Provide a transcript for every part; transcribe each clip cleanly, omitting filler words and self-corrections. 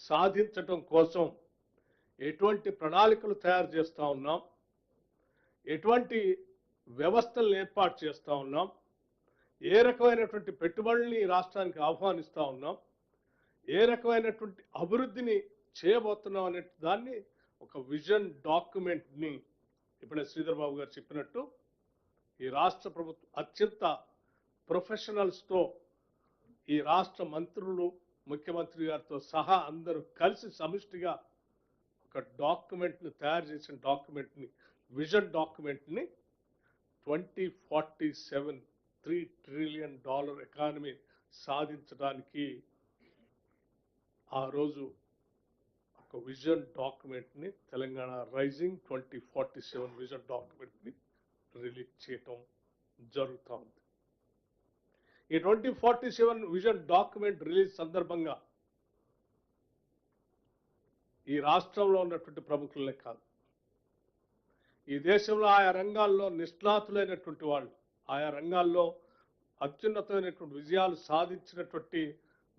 సాధించటం కోసం ఎటువంటి ప్రణాళికలు తయారు చేస్తూ ఉన్నాం, ఎటువంటి వ్యవస్థలను ఏర్పాటు చేస్తూ ఉన్నాం, ఏ రకమైనటువంటి పెట్టుబడుల్ని ఈ రాష్ట్రానికి ఆహ్వానిస్తూ ఉన్నాం, ఏ రకమైనటువంటి అభివృద్ధిని చేయబోతున్నాం అనే దాన్ని ఒక విజన్ డాక్యుమెంట్ని ఇప్పుడే శ్రీధర్ బాబు గారు చెప్పినట్టు ఈ రాష్ట్ర ప్రభుత్వం అత్యంత ప్రొఫెషనల్స్తో ఈ రాష్ట్ర మంత్రులు ముఖ్యమంత్రి గారితో సహా అందరూ కలిసి సమిష్టిగా ఒక డాక్యుమెంట్ని తయారు చేసిన డాక్యుమెంట్ని విజన్ డాక్యుమెంట్ని 2047 $3 ట్రిలియన్ ఎకానమీ సాధించడానికి ఆ రోజు ఒక విజన్ డాక్యుమెంట్ని తెలంగాణ రైజింగ్ 2047 విజన్ డాక్యుమెంట్ని రిలీజ్ చేయటం జరుగుతూ ఉంది. ఈ 2047 విజన్ డాక్యుమెంట్ రిలీజ్ సందర్భంగా ఈ రాష్ట్రంలో ఉన్నటువంటి ప్రముఖులనే కాదు, ఈ దేశంలో ఆయా రంగాల్లో నిష్ణాతులైనటువంటి వాళ్ళు, ఆయా రంగాల్లో అత్యున్నతమైనటువంటి విజయాలు సాధించినటువంటి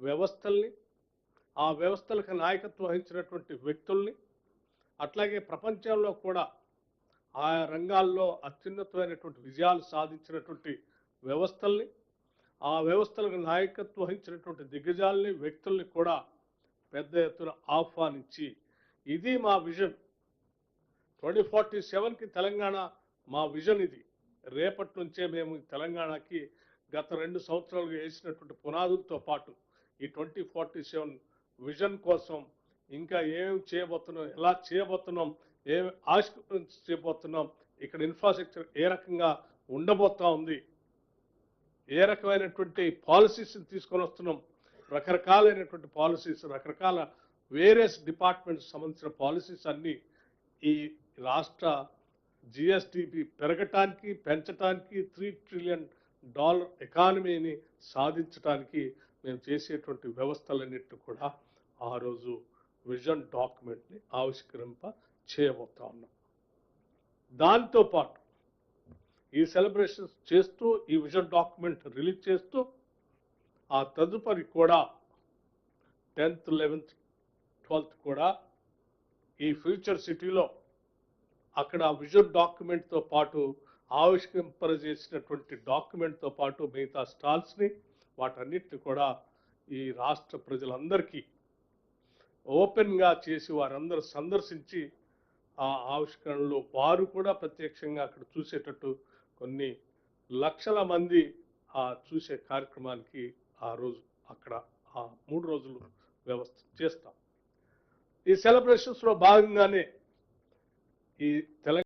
వ్యవస్థల్ని, ఆ వ్యవస్థలకు నాయకత్వం వహించినటువంటి వ్యక్తుల్ని, అట్లాగే ప్రపంచంలో కూడా ఆయా రంగాల్లో అత్యున్నతమైనటువంటి విజయాలు సాధించినటువంటి వ్యవస్థల్ని, ఆ వ్యవస్థలకు నాయకత్వం వహించినటువంటి దిగ్గజాలని, వ్యక్తుల్ని కూడా పెద్ద ఎత్తున ఆహ్వానించి ఇది మా విజన్ 2047కి తెలంగాణ మా విజన్ ఇది, రేపటి నుంచే మేము తెలంగాణకి గత 2 సంవత్సరాలుగా వేసినటువంటి పునాదులతో పాటు ఈ 2047 విజన్ కోసం ఇంకా ఏమేమి చేయబోతున్నాం, ఎలా చేయబోతున్నాం, ఏమి ఆవిష్కరణ చేయబోతున్నాం, ఇక్కడ ఇన్ఫ్రాస్ట్రక్చర్ ఏ రకంగా ఉండబోతా ఉంది, ఏ రకమైనటువంటి పాలసీస్ తీసుకొని వస్తున్నాం, రకరకాలైనటువంటి పాలసీస్, రకరకాల వేరియస్ డిపార్ట్మెంట్స్ సంబంధించిన పాలసీస్ అన్నీ ఈ రాష్ట్ర జిఎస్డిపి పెరగటానికి, పెంచడానికి, $3 ట్రిలియన్ ఎకానమీని సాధించడానికి మేము చేసేటువంటి వ్యవస్థలన్నింటినీ కూడా ఆ రోజు విజన్ డాక్యుమెంట్ని ఆవిష్కరింప చేయబోతా ఉన్నాం. దాంతోపాటు ఈ సెలబ్రేషన్స్ చేస్తూ, ఈ విజన్ డాక్యుమెంట్ రిలీజ్ చేస్తూ, ఆ తదుపరి కూడా 10th, 11th, 12th కూడా ఈ ఫ్యూచర్ సిటీలో అక్కడ విజన్ డాక్యుమెంట్తో పాటు ఆవిష్కరింపజేసినటువంటి డాక్యుమెంట్తో పాటు మిగతా స్టాల్స్ని వాటన్నిటిని కూడా ఈ రాష్ట్ర ప్రజలందరికీ ఓపెన్గా చేసి వారందరూ సందర్శించి ఆ ఆవిష్కరణలో వారు కూడా ప్రత్యక్షంగా అక్కడ చూసేటట్టు కొన్ని లక్షల మంది ఆ చూసే కార్యక్రమానికి ఆ రోజు అక్కడ ఆ 3 రోజులు వ్యవస్థ చేస్తాం. ఈ సెలబ్రేషన్స్లో భాగంగానే ఈ తెలంగాణ